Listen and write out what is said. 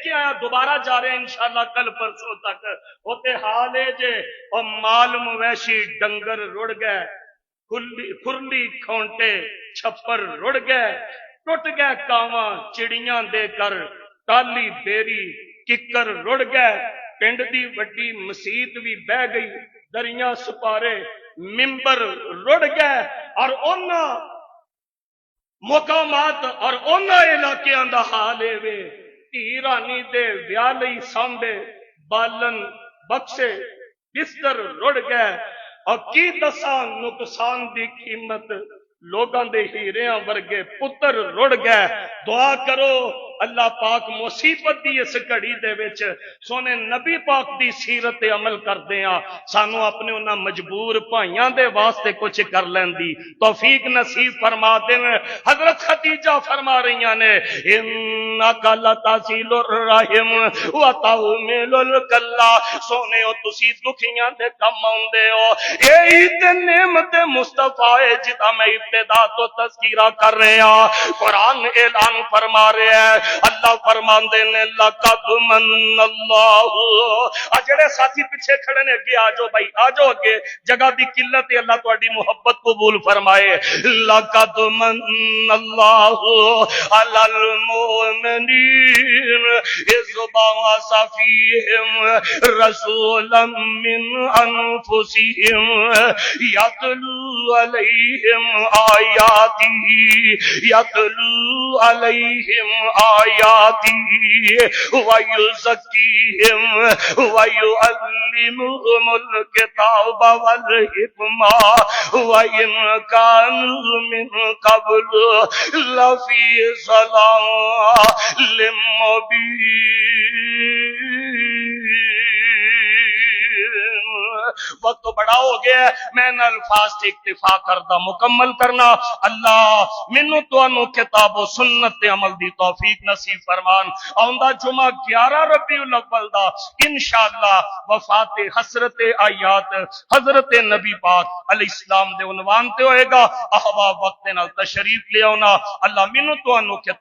کے آیا دوبارہ جا رہے ہیں انشاءاللہ کل پرسوں تک ہوتے حال ہے جے اور مال مویشی ڈنگر رڑ گئے کھرلی کھونٹے چھپر رڑ گئے ٹوٹ گئے کاواں چڑیاں دے کر ٹالی بیری ککر رڑ گئے پنڈ دی وڈی مسیت بھی بہ گئی دریاں سپارے ممبر رڑ گئے اور انہاں مقامات اور انہاں علاقیاں دا حال ہے وے دھی رانی دے ویاہ لئی سانبے بالن بخشے بستر رڑ گئے اور کی دساں نقصان دی قیمت لوگاں دے ہیریاں ورگے پتر رڑ گئے دعا کرو اللہ پاک مصیبت دی اس گھڑی دے وچ سونے نبی پاک دی سیرت عمل کر دیاں سانو اپنے انہاں مجبور بھائیاں دے واسطے کچھ کر لیندی توفیق نصیب فرما دین حضرت خدیجہ فرما رہیاں نے انک لتصل الرحم وتحمل الکلا سونے او تسی دکھیاں دے کم اوندے ہو اے عید نعمت مصطفی جدا میں ابتدا تو تذکرہ کر رہے ہیں قرآن اعلان فرما رہے ہیں اللہ فرماندے نے لقد من اللہ اجڑے ساتھی پیچھے کھڑے نے اگے آجو بھائی آجو اگے جگہ دی قلت ہے اللہ تہاڈی محبت قبول فرمائے لقد من اللہ علی المؤمنین اذ بعث فیہم رسولا من انفسہم یتلو علیہم آیاتی یتلو علیہم آیاتی ویزکیہم ویعلمہم الکتاب والحکمہ وَإِن كَانُوا مِن قَبْلُ لَفِي ضَلَالٍ مُبِينٍ وقت تو بڑا ہو گیا ہے میں ان الفاظ سے اکتفا کردہ مکمل کرنا اللہ منو تو انو کتاب و سنت عمل دی توفیق نصیب فرمان آؤندہ جمعہ 11 ربیع الاول دا انشاءاللہ وفات حسرت آیات حضرت نبی پاک علیہ السلام دے عنوان تے ہوئے گا احباب وقت نال تشریف لے آنا اللہ منو تو انو